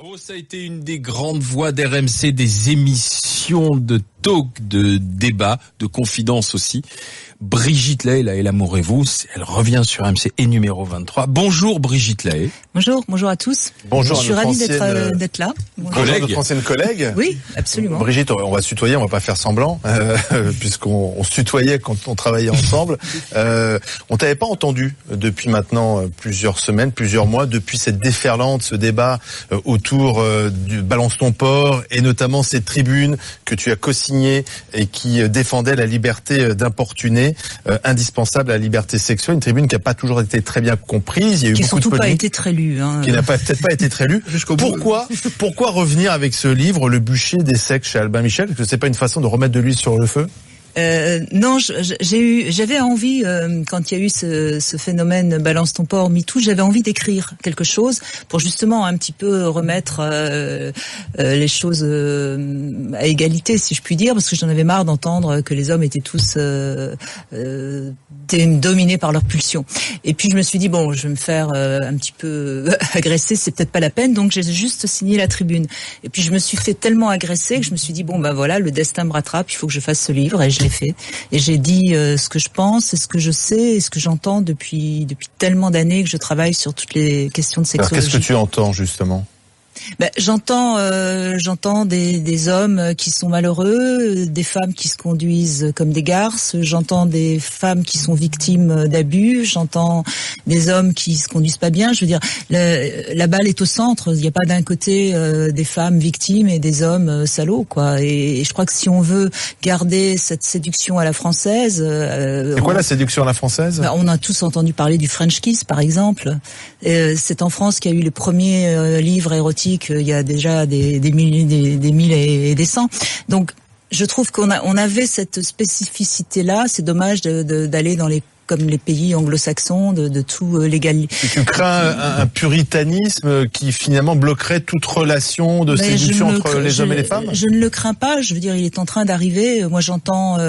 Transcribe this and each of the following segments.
Oh, ça a été une des grandes voix d'RMC, des émissions de talk, de débat, de confidence aussi. Brigitte Lahaie, là, et l'amour et vous, elle revient sur RMC et numéro 23. Bonjour Brigitte Lahaie. Bonjour à tous. Bonjour. Je suis ravie d'être là. Bonjour notre ancienne collègue. Oui, absolument. Brigitte, on va se tutoyer, on va pas faire semblant, puisqu'on se tutoyait quand on travaillait ensemble. On t'avait pas entendu depuis maintenant plusieurs semaines, plusieurs mois, depuis cette déferlante, ce débat autour du Balance ton port, et notamment cette tribune que tu as co-signée et qui défendait la liberté d'importuner, indispensable à la liberté sexuelle, une tribune qui n'a pas toujours été très bien comprise. Il y a eu qui beaucoup surtout de pas été très lue. Qui n'a peut-être pas été très lu. Pourquoi revenir avec ce livre, Le bûcher des sexes, chez Albin Michel? Est-ce que c'est pas une façon de remettre de l'huile sur le feu? Non, j'avais envie, quand il y a eu ce phénomène Balance ton port, MeToo, j'avais envie d'écrire quelque chose pour justement un petit peu remettre les choses à égalité, si je puis dire, parce que j'en avais marre d'entendre que les hommes étaient tous dominés par leurs pulsions. Et puis je me suis dit, bon, je vais me faire un petit peu agresser, c'est peut-être pas la peine, donc j'ai juste signé la tribune. Et puis je me suis fait tellement agresser que je me suis dit, bon, ben voilà, le destin me rattrape, il faut que je fasse ce livre, et je l'ai fait. Et j'ai dit ce que je pense, et ce que je sais, et ce que j'entends depuis tellement d'années que je travaille sur toutes les questions de sexologie. Alors qu'est-ce que tu entends justement? J'entends des hommes qui sont malheureux, des femmes qui se conduisent comme des garces, j'entends des femmes qui sont victimes d'abus, j'entends des hommes qui se conduisent pas bien. Je veux dire, la balle est au centre. Il n'y a pas d'un côté des femmes victimes et des hommes salauds, quoi. Et je crois que si on veut garder cette séduction à la française, c'est quoi la séduction à la française? On a tous entendu parler du French Kiss, par exemple. C'est en France qu'il y a eu les premiers livres érotiques. Il y a déjà des mille et des cents. Donc, je trouve qu'on avait cette spécificité-là. C'est dommage d'aller dans comme les pays anglo-saxons, de tout légaliser. Tu crains un puritanisme qui finalement bloquerait toute relation de séduction entre les hommes et les femmes? Je ne le crains pas. Je veux dire, il est en train d'arriver. Moi, j'entends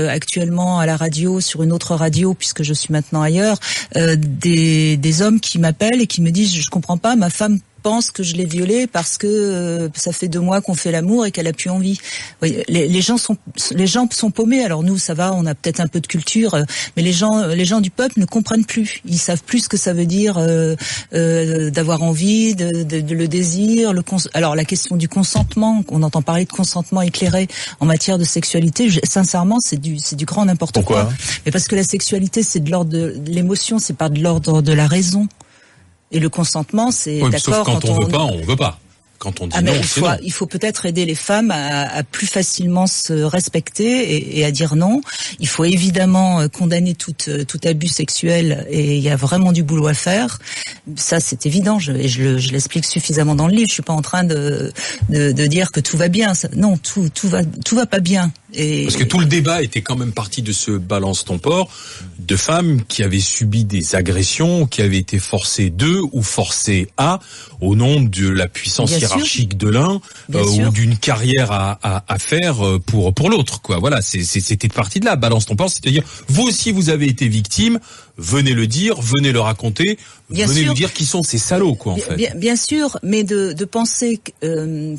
actuellement à la radio, sur une autre radio, puisque je suis maintenant ailleurs, des hommes qui m'appellent et qui me disent, je comprends pas, ma femme pense que je l'ai violée parce que ça fait 2 mois qu'on fait l'amour et qu'elle a plus envie. Oui, les gens sont paumés. Alors nous, ça va, on a peut-être un peu de culture, mais les gens du peuple ne comprennent plus. Ils savent plus ce que ça veut dire d'avoir envie, de le désir. Alors la question du consentement, on entend parler de consentement éclairé en matière de sexualité. Sincèrement, c'est du grand n'importe quoi. Mais parce que la sexualité, c'est de l'ordre de l'émotion, c'est pas de l'ordre de la raison. Et le consentement, c'est d'accord. Sauf quand on veut pas, on veut pas. Quand on dit non, c'est non. Il faut peut-être aider les femmes à plus facilement se respecter et à dire non. Il faut évidemment condamner tout abus sexuel, et il y a vraiment du boulot à faire. Ça, c'est évident. Je l'explique suffisamment dans le livre. Je suis pas en train de dire que tout va bien. Non, tout va pas bien. Parce que tout le débat était quand même parti de ce Balance ton port, de femmes qui avaient subi des agressions, qui avaient été forcées ou forcées au nom de la puissance hiérarchique de l'un, ou d'une carrière à faire pour l'autre, quoi. Voilà, c'était parti de là. Balance ton port, c'est-à-dire, vous aussi vous avez été victime, venez le dire, venez le raconter, venez nous dire qui sont ces salauds, quoi, en fait. Bien sûr, mais de penser que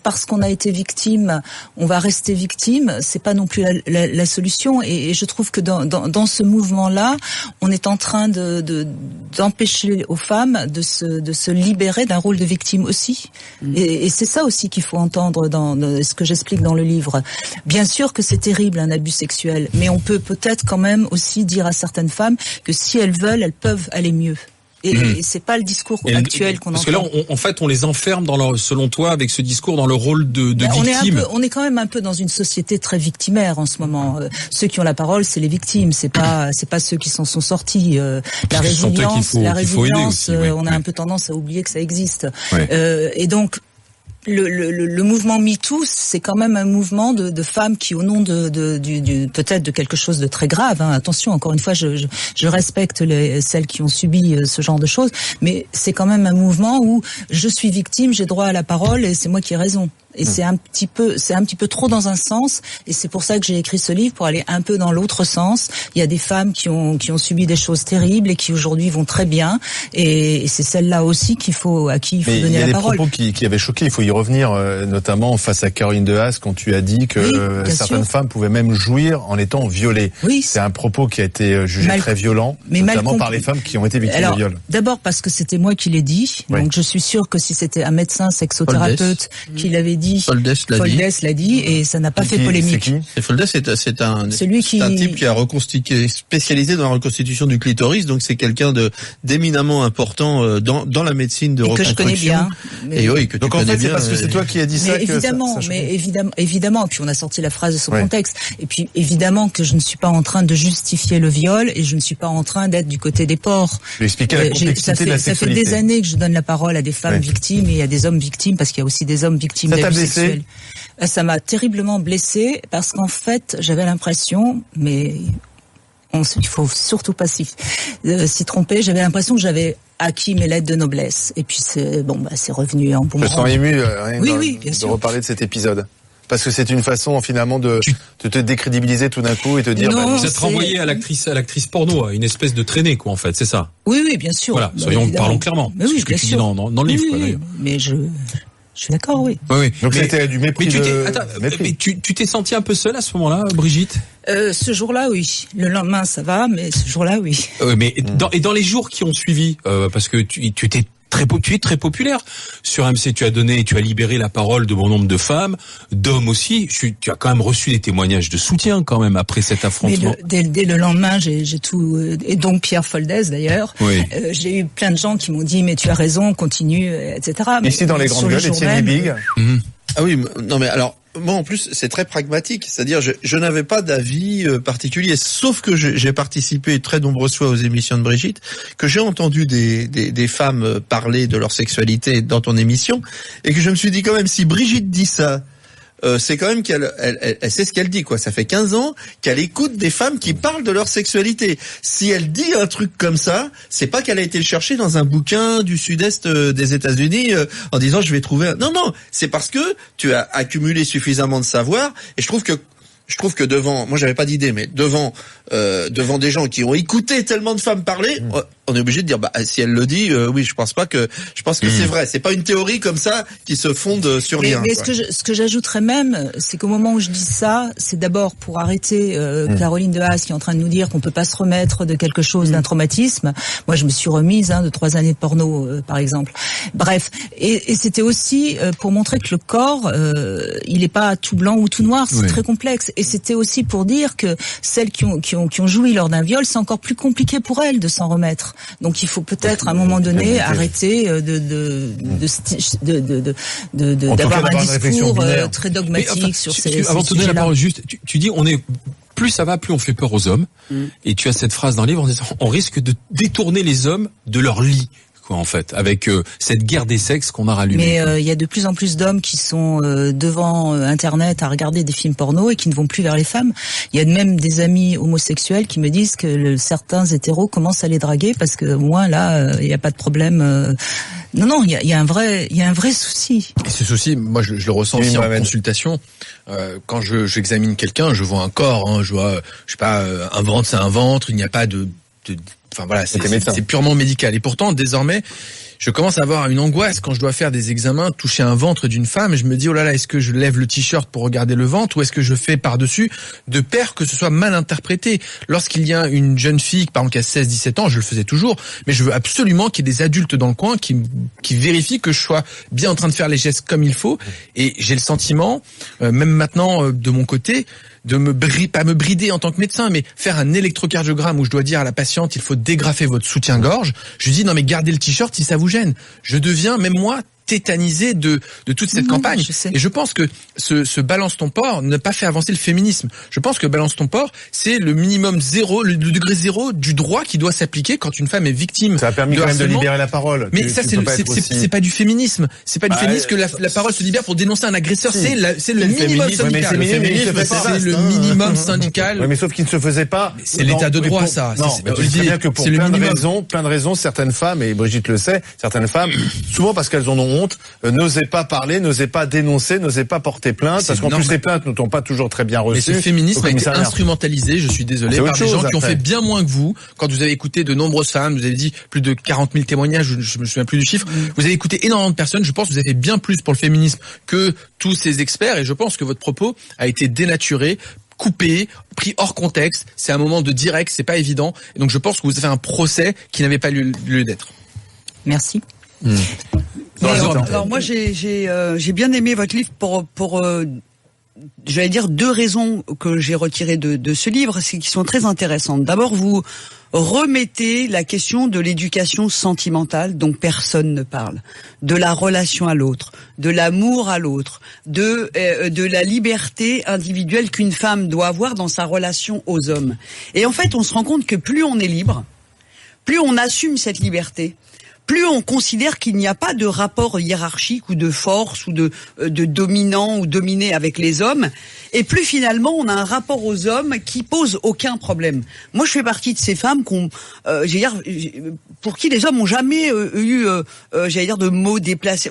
parce qu'on a été victime, on va rester victime, c'est pas non plus la solution. Et je trouve que dans ce mouvement-là, on est en train d'empêcher aux femmes de se libérer d'un rôle de victime aussi. Et c'est ça aussi qu'il faut entendre dans ce que j'explique dans le livre. Bien sûr que c'est terrible, un abus sexuel, mais on peut-être quand même aussi dire à certaines femmes que si elles veulent, elles peuvent aller mieux. Et c'est pas le discours actuel qu'on entend. Parce que là, en fait, on les enferme selon toi, avec ce discours, dans le rôle de victime. On est quand même un peu dans une société très victimaire en ce moment. Ceux qui ont la parole, c'est les victimes. C'est pas ceux qui s'en sont sortis. La résilience, aussi, on a un peu tendance à oublier que ça existe. Ouais. Et donc, le mouvement MeToo, c'est quand même un mouvement de femmes qui, au nom peut-être de quelque chose de très grave, attention, encore une fois, je respecte celles qui ont subi ce genre de choses, mais c'est quand même un mouvement où je suis victime, j'ai droit à la parole et c'est moi qui ai raison. Et c'est un petit peu trop dans un sens. Et c'est pour ça que j'ai écrit ce livre, pour aller un peu dans l'autre sens. Il y a des femmes qui ont subi des choses terribles et qui aujourd'hui vont très bien. Et c'est celles-là aussi à qui il faut donner la parole. Il y a des propos qui avaient choqué. Il faut y revenir, notamment face à Caroline de Haas, quand tu as dit que certaines femmes pouvaient même jouir en étant violées. Oui. C'est un propos qui a été jugé très violent, notamment par les femmes qui ont été victimes de viol. D'abord parce que c'était moi qui l'ai dit. Oui. Donc je suis sûre que si c'était un médecin sexothérapeute qui l'avait dit, Foldes l'a dit, et ça n'a pas fait polémique. Et Foldes, c'est un type qui a spécialisé dans la reconstitution du clitoris, donc c'est quelqu'un d'éminemment important dans la médecine de reconstruction. Que je connais bien. Et oui, que tu donc en fait, c'est parce que c'est toi qui as dit ça. Évidemment. Puis on a sorti la phrase de son contexte. Et puis évidemment que je ne suis pas en train de justifier le viol, et je ne suis pas en train d'être du côté des porcs. Expliquer la complexité de la sexualité. Ça fait des années que je donne la parole à des femmes victimes et à des hommes victimes, parce qu'il y a aussi des hommes victimes d'abus sexuels. Ça m'a terriblement blessée, parce qu'en fait, j'avais l'impression, mais il faut surtout pas s'y tromper, j'avais l'impression que j'avais acquis mes lettres de noblesse. Et puis c'est revenu en bon moment. Je me sens ému de reparler de cet épisode. Parce que c'est une façon finalement de te décrédibiliser tout d'un coup et te dire. Non, vous êtes renvoyé à l'actrice porno, à une espèce de traînée, quoi, en fait, c'est ça. Oui, bien sûr. Voilà, parlons clairement. Mais oui, ce que tu dis dans le livre, quoi, d'ailleurs. Mais je suis d'accord, oui. Donc c'était du mépris. Mais tu t'es senti un peu seule à ce moment-là, Brigitte? Ce jour-là, oui. Le lendemain, ça va, mais ce jour-là, oui. Mais dans les jours qui ont suivi, parce que tu es très populaire sur MC. Tu as libéré la parole de bon nombre de femmes, d'hommes aussi. Tu as quand même reçu des témoignages de soutien quand même après cet affrontement. Mais dès le lendemain, j'ai tout, et donc Pierre Foldes d'ailleurs. Oui. J'ai eu plein de gens qui m'ont dit mais tu as raison, continue, etc. Ici dans les grandes gueules, Étienne Big. Ah oui, non mais alors. Moi, en plus, c'est très pragmatique. C'est-à-dire, je n'avais pas d'avis particulier, sauf que j'ai participé très nombreuses fois aux émissions de Brigitte, que j'ai entendu des femmes parler de leur sexualité dans ton émission, et que je me suis dit quand même, si Brigitte dit ça, c'est quand même qu'elle sait ce qu'elle dit, quoi. Ça fait 15 ans qu'elle écoute des femmes qui parlent de leur sexualité. Si elle dit un truc comme ça, c'est pas qu'elle a été le chercher dans un bouquin du sud-est des États-Unis en disant je vais trouver Non, c'est parce que tu as accumulé suffisamment de savoir, et je trouve que devant, moi j'avais pas d'idée, mais devant des gens qui ont écouté tellement de femmes parler, on est obligé de dire si elle le dit, oui, je pense que c'est vrai. C'est pas une théorie comme ça qui se fonde sur rien. Mais ce que j'ajouterais même, c'est qu'au moment où je dis ça, c'est d'abord pour arrêter Caroline de Haas qui est en train de nous dire qu'on peut pas se remettre de quelque chose, d'un traumatisme. Moi, je me suis remise de 3 années de porno, par exemple. Bref, et c'était aussi pour montrer que le corps, il est pas tout blanc ou tout noir, c'est très complexe. Et c'était aussi pour dire que celles qui ont joui lors d'un viol, c'est encore plus compliqué pour elles de s'en remettre. Donc il faut peut-être à un moment donné arrêter d'avoir un discours très dogmatique sur ces avant de te donner la parole, juste, tu dis plus ça va, plus on fait peur aux hommes. Et tu as cette phrase dans le livre en disant on risque de détourner les hommes de leur lit. En fait, avec cette guerre des sexes qu'on a rallumée. Mais il y a de plus en plus d'hommes qui sont devant Internet à regarder des films porno et qui ne vont plus vers les femmes. Il y a même des amis homosexuels qui me disent que certains hétéros commencent à les draguer parce que au moins là, il n'y a pas de problème. Non, il y a un vrai souci. Et ce souci, moi, je le ressens aussi en consultation. Quand j'examine quelqu'un, je vois un corps, je vois, je sais pas, un ventre, c'est un ventre. Il n'y a pas enfin voilà, c'est purement médical. Et pourtant, désormais, je commence à avoir une angoisse quand je dois faire des examens, toucher un ventre d'une femme, et je me dis, oh là là, est-ce que je lève le t-shirt pour regarder le ventre, ou est-ce que je fais par-dessus, de peur que ce soit mal interprété. Lorsqu'il y a une jeune fille, par exemple, qui a 16-17 ans, je le faisais toujours, mais je veux absolument qu'il y ait des adultes dans le coin qui vérifient que je sois bien en train de faire les gestes comme il faut, et j'ai le sentiment, même maintenant, de mon côté, de pas me brider en tant que médecin, mais faire un électrocardiogramme où je dois dire à la patiente, il faut dégrafer votre soutien-gorge. Je lui dis, non mais gardez le t-shirt si ça vous gêne. Je deviens, même moi, tétanisé de toute cette campagne. Et je pense que ce balance ton porc n'a pas fait avancer le féminisme. Je pense que balance ton porc, c'est le minimum zéro, le degré zéro du droit qui doit s'appliquer quand une femme est victime. Ça a permis quand même de libérer la parole. Mais ça, c'est pas du féminisme. C'est pas du féminisme que la parole se libère pour dénoncer un agresseur. C'est le minimum syndical. Le féminisme, c'est le minimum syndical. Oui, mais sauf qu'il ne se faisait pas. C'est l'état de droit, ça. Non, tu sais bien que pour plein de raisons, certaines femmes, et Brigitte le sait, certaines femmes, souvent parce qu'elles en ont honte, n'osaient pas parler, n'osaient pas dénoncer, n'osaient pas porter plainte, parce qu'en plus les plaintes ne sont pas toujours très bien reçues. Mais ce féminisme a été instrumentalisé, je suis désolé, par des gens qui ont fait bien moins que vous. Quand vous avez écouté de nombreuses femmes, vous avez dit plus de 40 000 témoignages, je me souviens plus du chiffre, vous avez écouté énormément de personnes, je pense que vous avez fait bien plus pour le féminisme que tous ces experts, et je pense que votre propos a été dénaturé, coupé, pris hors contexte. C'est un moment de direct, c'est pas évident. Et donc je pense que vous avez fait un procès qui n'avait pas lieu d'être. Merci. Alors moi j'ai bien aimé votre livre pour j'allais dire 2 raisons que j'ai retirées de ce livre, c'est qui sont très intéressantes. D'abord, vous remettez la question de l'éducation sentimentale dont personne ne parle, de la relation à l'autre, de l'amour à l'autre, de la liberté individuelle qu'une femme doit avoir dans sa relation aux hommes. Et en fait, on se rend compte que plus on est libre, plus on assume cette liberté, plus on considère qu'il n'y a pas de rapport hiérarchique ou de force ou de dominant ou dominé avec les hommes, et plus finalement on a un rapport aux hommes qui pose aucun problème. Moi, je fais partie de ces femmes pour qui les hommes ont jamais eu, de mots déplacés.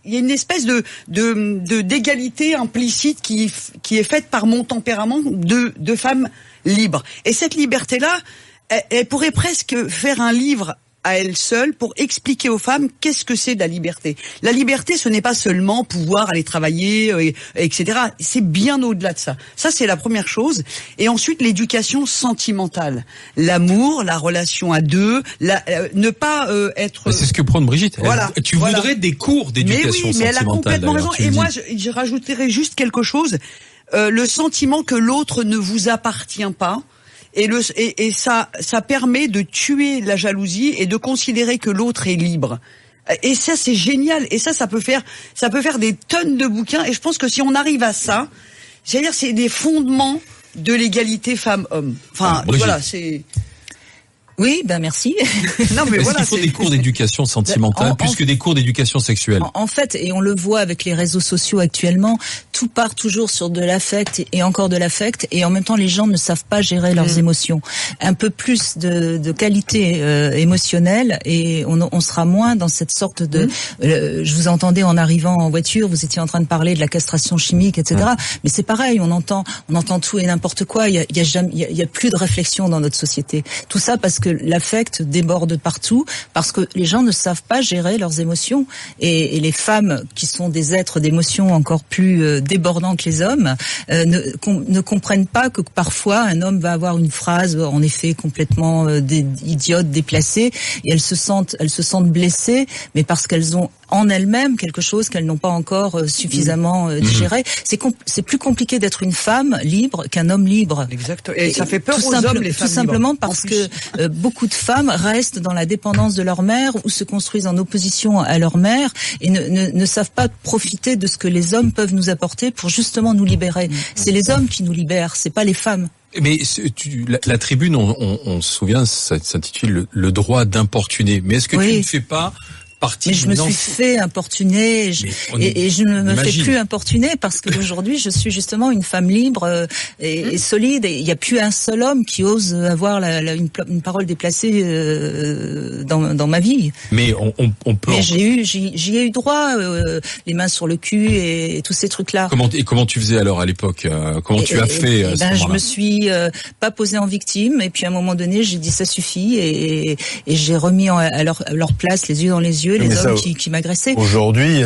Il y a une espèce d'égalité implicite qui est faite par mon tempérament de femme libre. Et cette liberté-là, elle pourrait presque faire un livre à elle seule pour expliquer aux femmes qu'est-ce que c'est de la liberté. La liberté, ce n'est pas seulement pouvoir aller travailler, etc. C'est bien au-delà de ça. Ça, c'est la première chose. Et ensuite, l'éducation sentimentale. L'amour, la relation à deux, ne pas être... C'est ce que prône Brigitte. Voilà. Tu voudrais des cours d'éducation sentimentale. Mais elle a complètement raison. Et moi, je rajouterais juste quelque chose. Le sentiment que l'autre ne vous appartient pas. Et ça permet de tuer la jalousie et de considérer que l'autre est libre. Et ça, c'est génial. Et ça peut faire des tonnes de bouquins. Et je pense que si on arrive à ça, c'est-à-dire, c'est des fondements de l'égalité femmes-hommes. Enfin, voilà, c'est... Oui, merci. Non, mais voilà, il faut des cours d'éducation sentimentale plus que des cours d'éducation sexuelle. En fait, et on le voit avec les réseaux sociaux actuellement, tout part toujours sur de l'affect et encore de l'affect, et en même temps les gens ne savent pas gérer leurs émotions. Un peu plus de qualité émotionnelle, et on sera moins dans cette sorte de... je vous entendais en arrivant en voiture, vous étiez en train de parler de la castration chimique, etc. Mais c'est pareil, on entend tout et n'importe quoi. Il y a plus de réflexion dans notre société. Tout ça parce que l'affect déborde partout, parce que les gens ne savent pas gérer leurs émotions, et les femmes qui sont des êtres d'émotions encore plus débordants que les hommes ne comprennent pas que parfois un homme va avoir une phrase en effet complètement idiote, déplacée, et elles se sentent blessées, mais parce qu'elles ont en elles-mêmes quelque chose qu'elles n'ont pas encore suffisamment digéré. C'est plus compliqué d'être une femme libre qu'un homme libre. Exactement. Et ça fait peur aux hommes, les femmes tout simplement libres. Parce que beaucoup de femmes restent dans la dépendance de leur mère ou se construisent en opposition à leur mère et ne savent pas profiter de ce que les hommes peuvent nous apporter pour justement nous libérer. C'est les hommes qui nous libèrent, c'est pas les femmes. Mais la tribune, on se souvient, ça s'intitule le droit d'importuner. Mais est-ce que tu ne fais pas partie? Mais je me suis fait importuner et je ne me fais plus importuner parce que aujourd'hui je suis justement une femme libre et solide, et il n'y a plus un seul homme qui ose avoir une parole déplacée dans ma vie. Mais on peut. Mais j'y ai eu droit, les mains sur le cul et tous ces trucs-là. Comment tu faisais alors à l'époque? Comment tu as fait à ce moment-là? Je me suis pas posée en victime, et puis à un moment donné j'ai dit ça suffit, et j'ai remis à leur place, les yeux dans les yeux, les hommes qui m'agressaient. Aujourd'hui,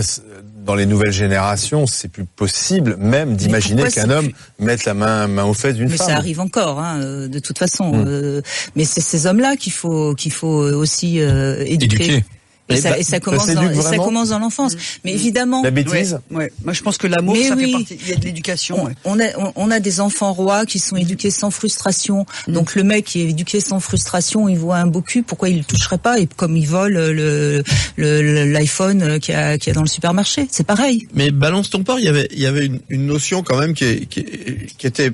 dans les nouvelles générations, c'est plus possible même d'imaginer qu'un homme mette la main aux fesses d'une femme. Mais ça arrive encore, de toute façon. Mais c'est ces hommes-là qu'il faut aussi éduquer. Et ça commence dans l'enfance. Mais évidemment. La bêtise. Ouais. Moi, je pense que l'amour, ça fait partie. Il y a de l'éducation. On a des enfants rois qui sont éduqués sans frustration. Donc le mec qui est éduqué sans frustration, il voit un beau cul, pourquoi il le toucherait pas? Et comme il vole l'iPhone qu'il y a dans le supermarché, c'est pareil. Mais balance ton porc, il y avait une notion quand même qui était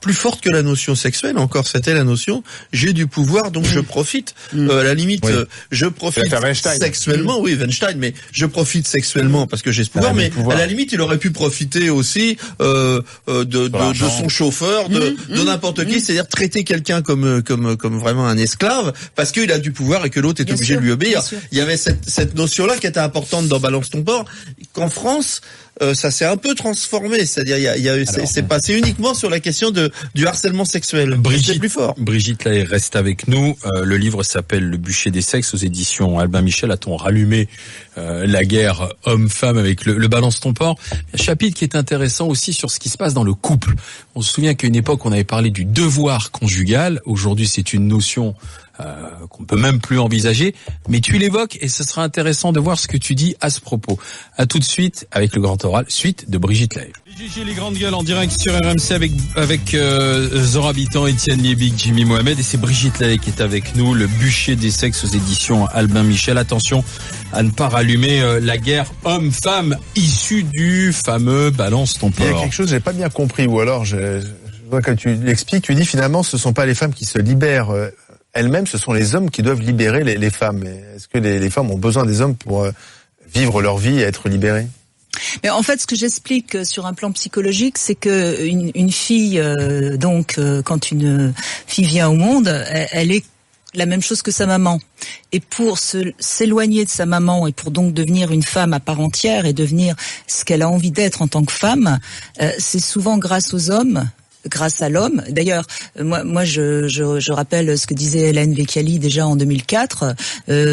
plus forte que la notion sexuelle. Encore, c'était la notion j'ai du pouvoir, donc je profite. À la limite, je profite. sexuellement, oui, Weinstein, mais je profite sexuellement parce que j'ai ce pouvoir, mais à la limite, il aurait pu profiter aussi de son chauffeur, de n'importe qui, c'est-à-dire traiter quelqu'un comme vraiment un esclave parce qu'il a du pouvoir et que l'autre est obligé de lui obéir. Il y avait cette notion-là qui était importante dans Balance ton port, qu'en France, ça s'est un peu transformé, c'est-à-dire c'est passé uniquement sur la question du harcèlement sexuel. Brigitte, plus fort. Brigitte là reste avec nous. Le livre s'appelle Le bûcher des sexes aux éditions Albin Michel. A-t-on rallumé la guerre homme-femme avec le Balance ton port? Un chapitre qui est intéressant aussi sur ce qui se passe dans le couple. On se souvient qu'à une époque on avait parlé du devoir conjugal. Aujourd'hui c'est une notion qu'on peut même plus envisager, mais tu l'évoques et ce sera intéressant de voir ce que tu dis à ce propos. À tout de suite avec le grand oral, suite de Brigitte Lahaye. GG les grandes gueules en direct sur RMC avec Zora Bitan, Étienne Liebig, Jimmy Mohamed, et c'est Brigitte Lahaye qui est avec nous, le bûcher des sexes aux éditions Albin Michel. Attention à ne pas rallumer la guerre homme-femme issue du fameux Balance ton port. Il y a quelque chose que j'ai pas bien compris, ou alors je vois que tu l'expliques, tu dis finalement ce sont pas les femmes qui se libèrent elles-mêmes, ce sont les hommes qui doivent libérer les femmes. Est-ce que les femmes ont besoin des hommes pour vivre leur vie et être libérées? Mais en fait, ce que j'explique sur un plan psychologique, c'est que une fille, quand une fille vient au monde, elle est la même chose que sa maman. Et pour s'éloigner de sa maman et pour donc devenir une femme à part entière et devenir ce qu'elle a envie d'être en tant que femme, c'est souvent grâce aux hommes. Grâce à l'homme. D'ailleurs, moi, je rappelle ce que disait Hélène Vecchiali déjà en 2004.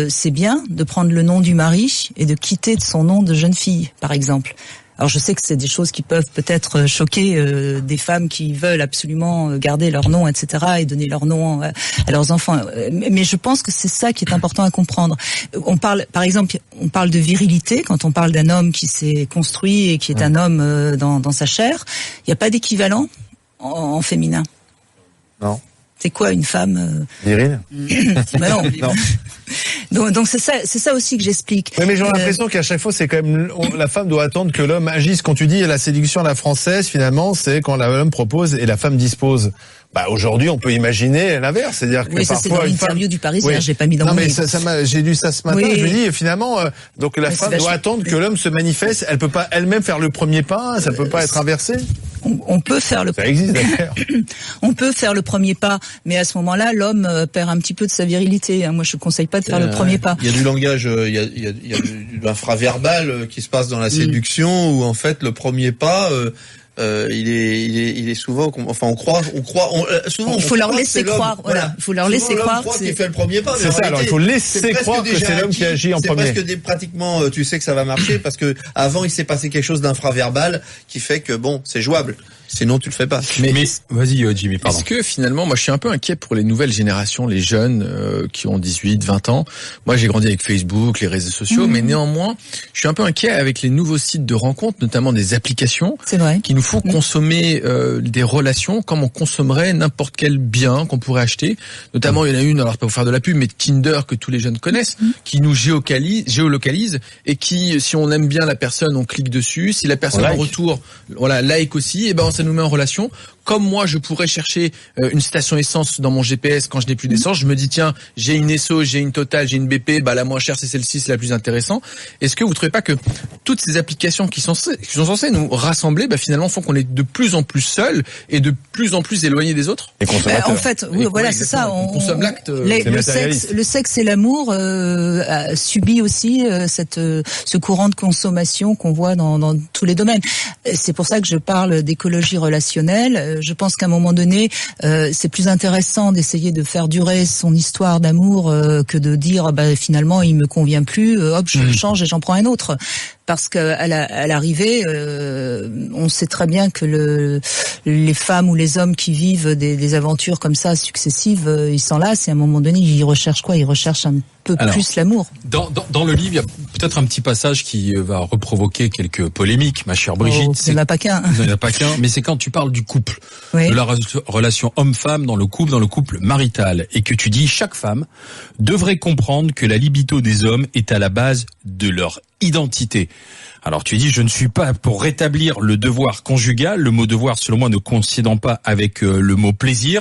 C'est bien de prendre le nom du mari et de quitter de son nom de jeune fille, par exemple. Alors, je sais que c'est des choses qui peuvent peut-être choquer des femmes qui veulent absolument garder leur nom, etc., et donner leur nom à leurs enfants. Mais je pense que c'est ça qui est important à comprendre. Par exemple, on parle de virilité quand on parle d'un homme qui s'est construit et qui est un homme dans sa chair. Il n'y a pas d'équivalent en féminin. Non. C'est quoi une femme virile? Non. Donc c'est ça aussi que j'explique. Oui, mais j'ai l'impression qu'à chaque fois c'est quand même la femme doit attendre que l'homme agisse. Quand tu dis la séduction à la française, finalement, c'est quand l'homme propose et la femme dispose. Aujourd'hui, on peut imaginer l'inverse, c'est-à-dire que parfois c'est dans l'interview du Parisien, j'ai pas mis dans mon livre. J'ai lu ça ce matin, je me dis finalement donc la femme doit attendre que l'homme se manifeste, elle peut pas elle-même faire le premier pas, ça peut pas être inversé. On peut faire ça existe d'ailleurs. On peut faire le premier pas, mais à ce moment-là, l'homme perd un petit peu de sa virilité. Moi, je conseille pas de faire le premier pas. Il y a du langage, il y a de l'infraverbal qui se passe dans la séduction où en fait le premier pas il est souvent, enfin on croit souvent. Il faut leur laisser croire, voilà. Il faut leur laisser croire. Qui fait le premier pas. C'est ça. Alors il faut laisser croire que c'est l'homme qui agit en premier. C'est presque pratiquement, tu sais que ça va marcher parce que avant il s'est passé quelque chose d'infraverbal qui fait que bon, c'est jouable. Sinon, tu le fais pas. Mais vas-y, Jimmy, pardon. Est-ce que finalement, moi, je suis un peu inquiet pour les nouvelles générations, les jeunes qui ont 18, 20 ans. Moi, j'ai grandi avec Facebook, les réseaux sociaux, mais néanmoins, je suis un peu inquiet avec les nouveaux sites de rencontres, notamment des applications, qui nous font consommer des relations comme on consommerait n'importe quel bien qu'on pourrait acheter. Notamment, il y en a une, alors pas vous faire de la pub, mais Tinder que tous les jeunes connaissent, qui nous géolocalise et qui, si on aime bien la personne, on clique dessus. Si la personne en retour, like aussi, et ça nous met en relation. Comme moi, je pourrais chercher une station essence dans mon GPS quand je n'ai plus d'essence. Je me dis, tiens, j'ai une Esso, j'ai une Total, j'ai une BP, la moins chère, c'est celle-ci, c'est la plus intéressante. Est-ce que vous trouvez pas que toutes ces applications qui sont censées nous rassembler, finalement, font qu'on est de plus en plus seuls et de plus en plus éloignés des autres? En fait, oui, voilà, c'est ça. On consomme l'acte. Le sexe et l'amour subit aussi ce courant de consommation qu'on voit dans tous les domaines. C'est pour ça que je parle d'écologie relationnelle. Je pense qu'à un moment donné, c'est plus intéressant d'essayer de faire durer son histoire d'amour que de dire finalement il me convient plus, hop je le change et j'en prends un autre. Parce qu'à l'arrivée, on sait très bien que les femmes ou les hommes qui vivent des aventures comme ça successives, ils s'enlacent et à un moment donné, ils recherchent quoi? Ils recherchent un peu plus l'amour. Dans le livre, il y a peut-être un petit passage qui va reprovoquer quelques polémiques, ma chère Brigitte. Il n'y en a pas qu'un. Il n'y en a pas qu'un, mais c'est quand tu parles du couple, de la relation homme-femme dans le couple marital, et que tu dis chaque femme devrait comprendre que la libido des hommes est à la base de leur identité. Alors tu dis, je ne suis pas pour rétablir le devoir conjugal, le mot devoir selon moi ne coïncidant pas avec le mot plaisir,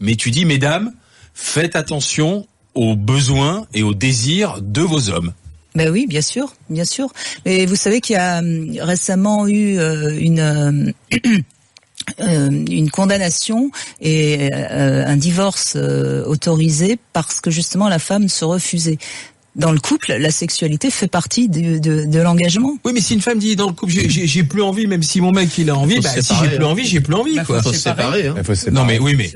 mais tu dis, mesdames, faites attention aux besoins et aux désirs de vos hommes. Ben oui, bien sûr, bien sûr. Mais vous savez qu'il y a récemment eu une condamnation et un divorce autorisé parce que justement la femme se refusait. Dans le couple, la sexualité fait partie de l'engagement. Oui, mais si une femme dit dans le couple, j'ai plus envie, même si mon mec il a envie, si j'ai plus envie, j'ai plus envie, quoi. Faut se séparer, hein. Non, mais oui, mais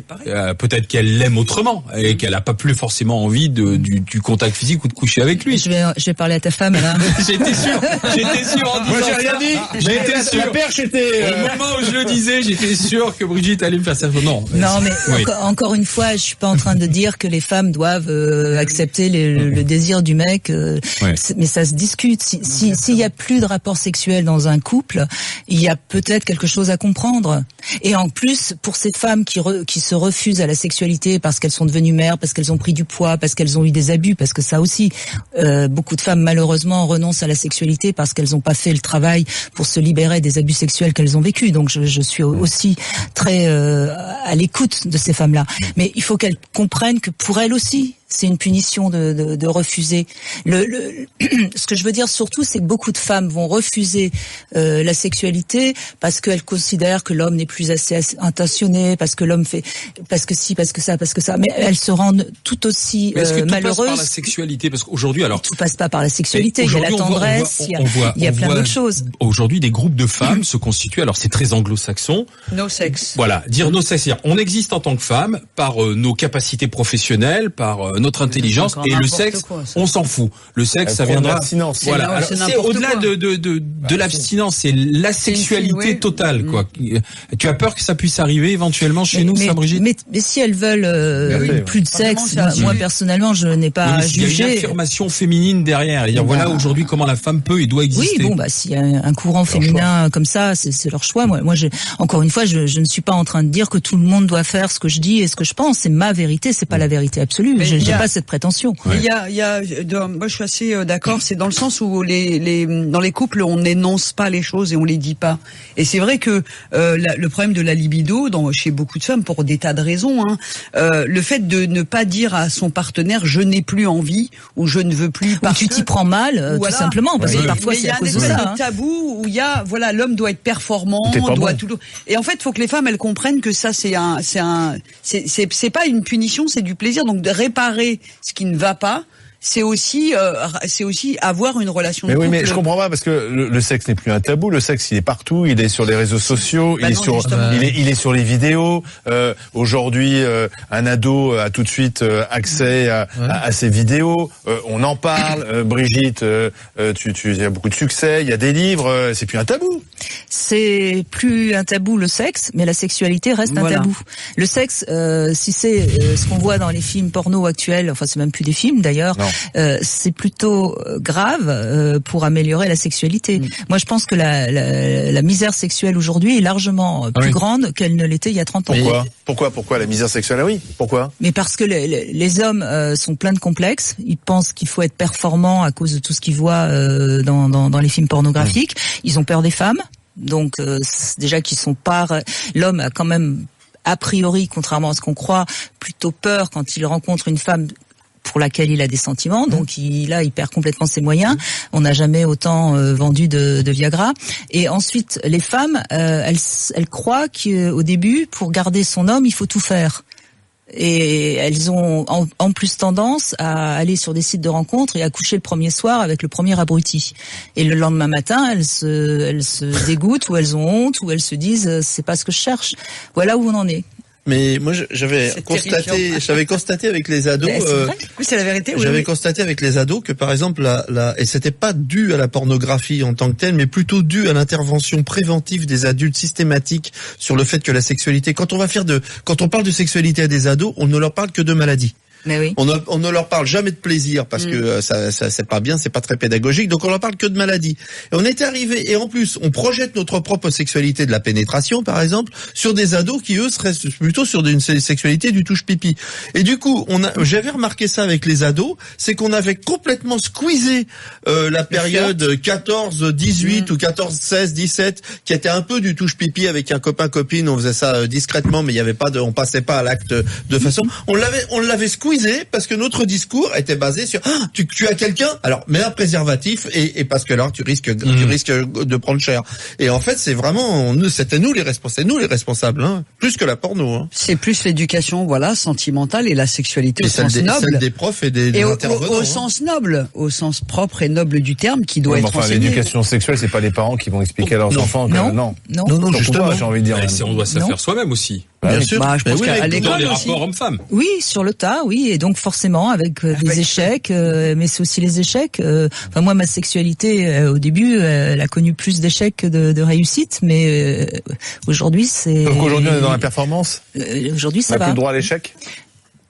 peut-être qu'elle l'aime autrement et qu'elle a pas plus forcément envie du contact physique ou de coucher avec lui. Je vais parler à ta femme, là. J'étais sûr en disant. Moi, j'ai rien dit. J'étais sûr. La perche était. Au moment où je le disais, j'étais sûr que Brigitte allait me faire ça. Non, mais oui. Encore une fois, je suis pas en train de dire que les femmes doivent accepter le désir du mec, mais ça se discute. S'il y a plus de rapport sexuel dans un couple, il y a peut-être quelque chose à comprendre. Et en plus, pour ces femmes qui se refusent à la sexualité parce qu'elles sont devenues mères, parce qu'elles ont pris du poids, parce qu'elles ont eu des abus, parce que ça aussi, beaucoup de femmes malheureusement renoncent à la sexualité parce qu'elles n'ont pas fait le travail pour se libérer des abus sexuels qu'elles ont vécus. Donc je suis aussi très à l'écoute de ces femmes-là. Mais il faut qu'elles comprennent que pour elles aussi, c'est une punition de refuser. Ce que je veux dire surtout, c'est que beaucoup de femmes vont refuser la sexualité parce qu'elles considèrent que l'homme n'est plus assez intentionné, parce que l'homme fait, parce que ça. Mais elles se rendent tout aussi malheureuses. Passe par la sexualité, parce qu'aujourd'hui, alors tout passe pas par la sexualité. Il y a la tendresse, il y a plein d'autres choses. Aujourd'hui, des groupes de femmes se constituent. Alors c'est très anglo-saxon. No sex. Voilà, dire no sex, c'est-à-dire on existe en tant que femme par nos capacités professionnelles, par notre intelligence, et le sexe, on s'en fout. Le sexe, ça viendra. Voilà. C'est au-delà de l'abstinence, c'est la sexualité totale, quoi. Tu as peur que ça puisse arriver éventuellement chez nous, ça, Brigitte? Mais si elles veulent plus de sexe, moi personnellement, je n'ai pas jugé. Il y a une affirmation féminine derrière. Et dire voilà aujourd'hui comment la femme peut et doit exister. Oui, s'il y a un courant féminin comme ça, c'est leur choix. Moi, encore une fois, je ne suis pas en train de dire que tout le monde doit faire ce que je dis et ce que je pense. C'est ma vérité, c'est pas la vérité absolue. J'ai pas cette prétention. Il y a, moi je suis assez d'accord, c'est dans le sens où dans les couples on n'énonce pas les choses et on les dit pas. Et c'est vrai que le problème de la libido, chez beaucoup de femmes, pour des tas de raisons, le fait de ne pas dire à son partenaire je n'ai plus envie ou je ne veux plus, parce que tu t'y prends mal, tout simplement, parce que parfois c'est à cause de ça. Il y a un tabou où il y a l'homme doit être performant, doit tout. Et en fait, il faut que les femmes elles comprennent que ça c'est pas une punition, c'est du plaisir. Donc de réparer ce qui ne va pas, c'est aussi avoir une relation de couple. Mais je comprends pas, parce que le sexe n'est plus un tabou. Le sexe, il est partout. Il est sur les réseaux sociaux. Il est sur les vidéos. Aujourd'hui, un ado a tout de suite accès à ces vidéos. On en parle. Brigitte, tu as beaucoup de succès. Il y a des livres. C'est plus un tabou. C'est plus un tabou, le sexe, mais la sexualité reste un tabou. Le sexe, si c'est ce qu'on voit dans les films porno actuels, enfin c'est même plus des films d'ailleurs, c'est plutôt grave pour améliorer la sexualité. Moi je pense que la misère sexuelle aujourd'hui est largement plus grande qu'elle ne l'était il y a 30 ans. Pourquoi la misère sexuelle? Oui, pourquoi? Mais parce que les hommes sont pleins de complexes, ils pensent qu'il faut être performant à cause de tout ce qu'ils voient dans les films pornographiques, ils ont peur des femmes. Donc déjà qu'ils sont pas, l'homme a quand même a priori, contrairement à ce qu'on croit, plutôt peur quand il rencontre une femme pour laquelle il a des sentiments, donc il perd complètement ses moyens. On n'a jamais autant vendu de Viagra. Et ensuite, les femmes, elles croient qu'au début, pour garder son homme, il faut tout faire. Et elles ont en plus tendance à aller sur des sites de rencontres et à coucher le premier soir avec le premier abruti. Et le lendemain matin, elles se dégoûtent, ou elles ont honte, ou elles se disent c'est pas ce que je cherche. Voilà où on en est. Mais moi, j'avais constaté avec les ados. C'est la vérité. J'avais constaté avec les ados que, par exemple, et c'était pas dû à la pornographie en tant que telle, mais plutôt dû à l'intervention préventive des adultes systématique sur le fait que la sexualité, quand on parle de sexualité à des ados, on ne leur parle que de maladies. Mais oui. On ne leur parle jamais de plaisir parce que ça c'est pas bien, c'est pas très pédagogique. Donc on leur parle que de maladie. Et on était arrivé, et en plus on projette notre propre sexualité de la pénétration par exemple sur des ados qui eux seraient plutôt sur une sexualité du touche pipi. Et du coup j'avais remarqué ça avec les ados, c'est qu'on avait complètement squeezé la période 14-18 ou 14-16-17 qui était un peu du touche pipi avec un copain copine. On faisait ça discrètement, mais il y avait pas on passait pas à l'acte de façon. On l'avait squeezé squeezés parce que notre discours était basé sur tu as quelqu'un, alors mets un préservatif et parce que là tu risques de prendre cher. Et en fait, c'est vraiment c'était nous les responsables, hein, plus que la porno. Hein. C'est plus l'éducation, sentimentale et la sexualité au sens noble. Celle des profs et des intervenants. Au sens noble, au sens propre et noble du terme, qui doit être enseigné. L'éducation sexuelle, c'est pas les parents qui vont expliquer à leurs enfants. Non, justement, j'ai envie de dire. On doit se faire soi-même aussi. Bien sûr. Je pense qu'à l'école dans les aussi. rapports hommes-femmes. Oui, sur le tas, oui, et donc forcément avec des échecs, mais c'est aussi les échecs. Moi, ma sexualité au début, elle a connu plus d'échecs que de réussites, mais aujourd'hui, c'est. Donc aujourd'hui, on est dans la performance. Aujourd'hui, ça va. On a plus le droit à l'échec,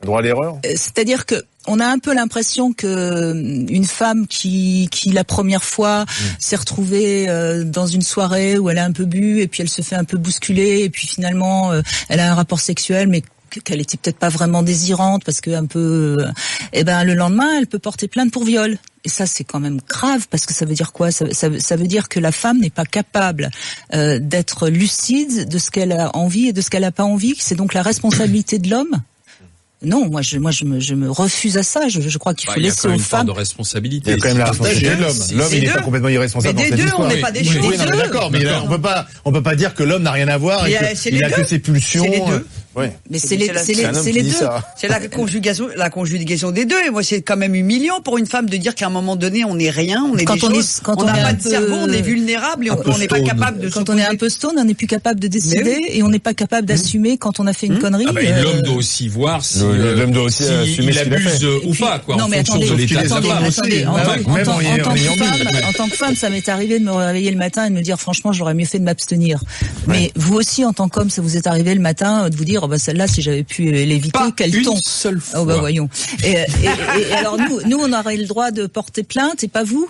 le droit à l'erreur. C'est-à-dire que on a un peu l'impression que une femme qui la première fois s'est retrouvée dans une soirée où elle a un peu bu et puis elle se fait un peu bousculer et puis finalement elle a un rapport sexuel mais qu'elle était peut-être pas vraiment désirante parce que un peu le lendemain elle peut porter plainte pour viol. Et ça, c'est quand même grave, parce que ça veut dire quoi ? Ça veut dire que la femme n'est pas capable d'être lucide de ce qu'elle a envie et de ce qu'elle n'a pas envie. C'est donc la responsabilité de l'homme ? Non, moi je me refuse à ça. Je crois qu'il faut laisser aux femmes. Il y a quand même une part de responsabilité. Il y a quand même la responsabilité de l'homme. L'homme, il n'est pas complètement irresponsable dans cette histoire. On n'est pas des choses. Oui, d'accord, mais on peut pas dire que l'homme n'a rien à voir et qu'il a que ses pulsions. C'est les deux. Oui. Mais c'est les deux. C'est la conjugation des deux. Et moi, c'est quand même humiliant pour une femme de dire qu'à un moment donné, on n'est rien, on n'a pas de cerveau, on est vulnérable et on n'est pas capable de. Quand on est un peu stone, on n'est plus capable de décider et on n'est pas capable d'assumer quand on a fait une connerie. L'homme doit aussi voir si l'homme doit aussi assumer il abuse ou pas, quoi. Non, mais attendez. En tant que femme, ça m'est arrivé de me réveiller le matin et de me dire franchement, j'aurais mieux fait de m'abstenir. Mais vous aussi, en tant qu'homme, ça vous est arrivé le matin de vous dire celle-là, si j'avais pu l'éviter, quel ton. Seule fois. Voyons. Et alors nous, on aurait le droit de porter plainte et pas vous.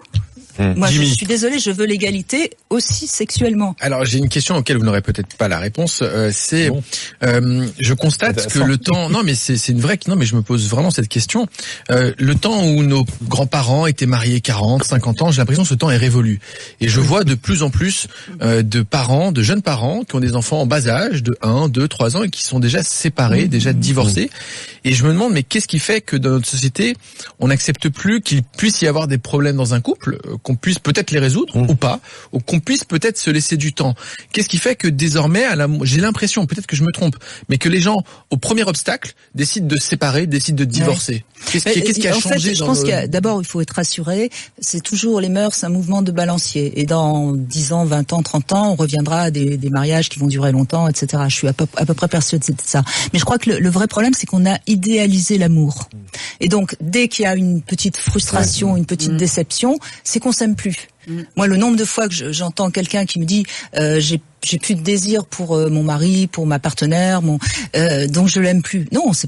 Moi, Jimmy. Je suis désolée, je veux l'égalité aussi sexuellement. Alors, j'ai une question auquel vous n'aurez peut-être pas la réponse. Je constate que le temps. Non, mais c'est une vraie. Non, mais je me pose vraiment cette question. Le temps où nos grands-parents étaient mariés 40, 50 ans, j'ai l'impression que ce temps est révolu. Et je vois de plus en plus de jeunes parents qui ont des enfants en bas âge, de 1, 2, 3 ans, et qui sont déjà séparés, déjà divorcés. Et je me demande, mais qu'est-ce qui fait que dans notre société, on n'accepte plus qu'il puisse y avoir des problèmes dans un couple, qu'on puisse peut-être les résoudre ou pas, ou qu'on puisse peut-être se laisser du temps. Qu'est-ce qui fait que désormais, j'ai l'impression, peut-être que je me trompe, mais que les gens, au premier obstacle, décident de se séparer, décident de divorcer. Qu'est-ce qui a changé je pense d'abord, il faut être rassuré. C'est toujours les mœurs, un mouvement de balancier. Et dans 10 ans, 20 ans, 30 ans, on reviendra à des mariages qui vont durer longtemps, etc. Je suis à peu près persuadée de ça. Mais je crois que le vrai problème, c'est qu'on a idéalisé l'amour. Et donc, dès qu'il y a une petite frustration, une petite déception, c'est qu'on s'aime plus. Moi, le nombre de fois que j'entends quelqu'un qui me dit j'ai plus de désir pour mon mari, pour ma partenaire, donc je l'aime plus. Non, ça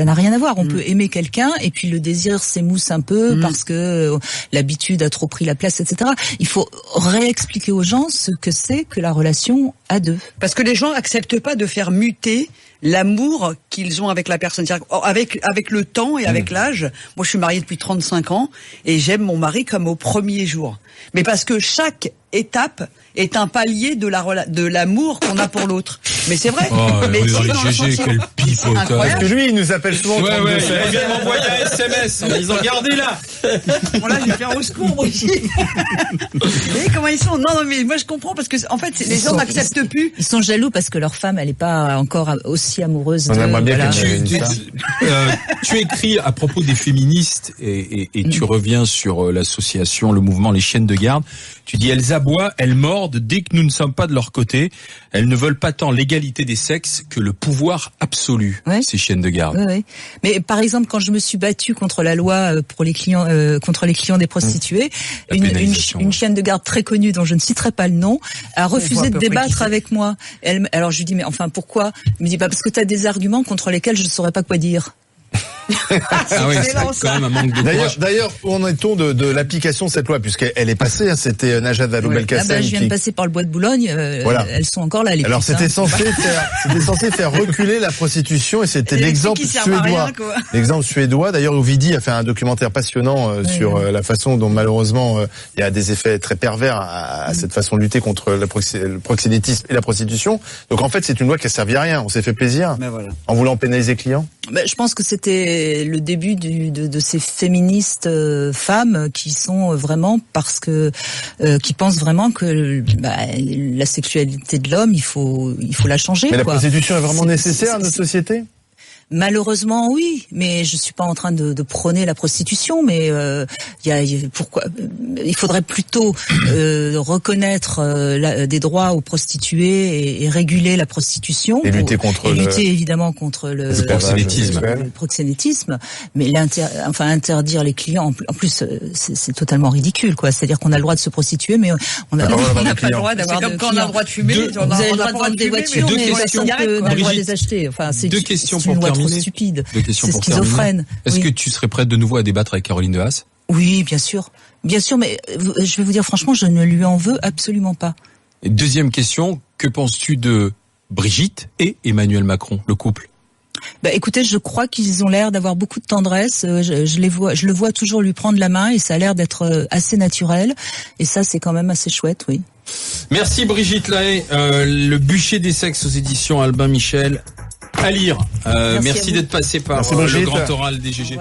n'a rien à voir. On peut aimer quelqu'un et puis le désir s'émousse un peu parce que l'habitude a trop pris la place, etc. Il faut réexpliquer aux gens ce que c'est que la relation à deux. Parce que les gens acceptent pas de faire muter l'amour qu'ils ont avec la personne. Avec le temps et avec l'âge. Moi, je suis mariée depuis 35 ans et j'aime mon mari comme au premier jour. Mais parce que chaque étape est un palier de l'amour qu'on a pour l'autre. Mais c'est vrai. Mais GG, quel pipoteur. Parce que lui, il nous appelle souvent. Ouais, il vient m'envoyer un SMS en disant gardez-la. Bon, là, je vais faire au secours, moi aussi. Mais comment ils sont? Non, mais moi, je comprends parce que, en fait, les gens n'acceptent plus. Ils sont jaloux parce que leur femme, elle n'est pas encore aussi amoureuse de. Tu écris à propos des féministes et tu reviens sur l'association, le mouvement Les Chiennes de Garde. Tu dis, elles aboient, elles mordent dès que nous ne sommes pas de leur côté. Elles ne veulent pas tant l'égalité des sexes que le pouvoir absolu, ces chiennes de garde. Oui. Mais par exemple, quand je me suis battue contre la loi pour les clients, contre les clients des prostituées, une chienne de garde très connue, dont je ne citerai pas le nom, a refusé de débattre avec moi. Alors je lui dis, mais enfin pourquoi? Il me dit, parce que tu as des arguments contre lesquels je ne saurais pas quoi dire. Ah oui, c'est quand même un manque de courage. D'ailleurs, où en est-on de l'application de cette loi, puisqu'elle est passée, hein, c'était Najat Vallaud-Belkacem. Je viens de passer par le bois de Boulogne, voilà. Elles sont encore là, les Alors petites, c'était censé faire reculer la prostitution, et c'était l'exemple suédois. L'exemple suédois, d'ailleurs Ovidie a fait un documentaire passionnant sur la façon dont malheureusement il y a des effets très pervers à cette façon de lutter contre le proxénétisme et la prostitution. Donc en fait, c'est une loi qui a servi à rien. On s'est fait plaisir en voulant pénaliser les clients. Je pense que c'était le début de ces féministes femmes qui sont vraiment qui pensent vraiment que la sexualité de l'homme, il faut la changer. Mais la prostitution est vraiment nécessaire à notre société ? Malheureusement, oui, mais je suis pas en train de prôner la prostitution, mais pourquoi il faudrait plutôt reconnaître des droits aux prostituées et réguler la prostitution et lutter évidemment contre le proxénétisme, mais interdire les clients en plus c'est totalement ridicule quoi. C'est-à-dire qu'on a le droit de se prostituer, mais on n'a pas le droit d'avoir comme quand on a le droit de fumer, vous avez le droit de vendre des voitures, mais personne n'a le droit de les acheter. Enfin, deux questions pour terminer. Stupide. C'est schizophrène. Est-ce que tu serais prête de nouveau à débattre avec Caroline de Haas ? Oui, bien sûr, mais je vais vous dire franchement, je ne lui en veux absolument pas. Et deuxième question, que penses-tu de Brigitte et Emmanuel Macron, le couple ? Écoutez, je crois qu'ils ont l'air d'avoir beaucoup de tendresse. Je le vois toujours lui prendre la main et ça a l'air d'être assez naturel. Et ça, c'est quand même assez chouette, oui. Merci Brigitte Lahaye. Le bûcher des sexes aux éditions Albin Michel. À lire. Merci d'être passé par le grand oral des GG.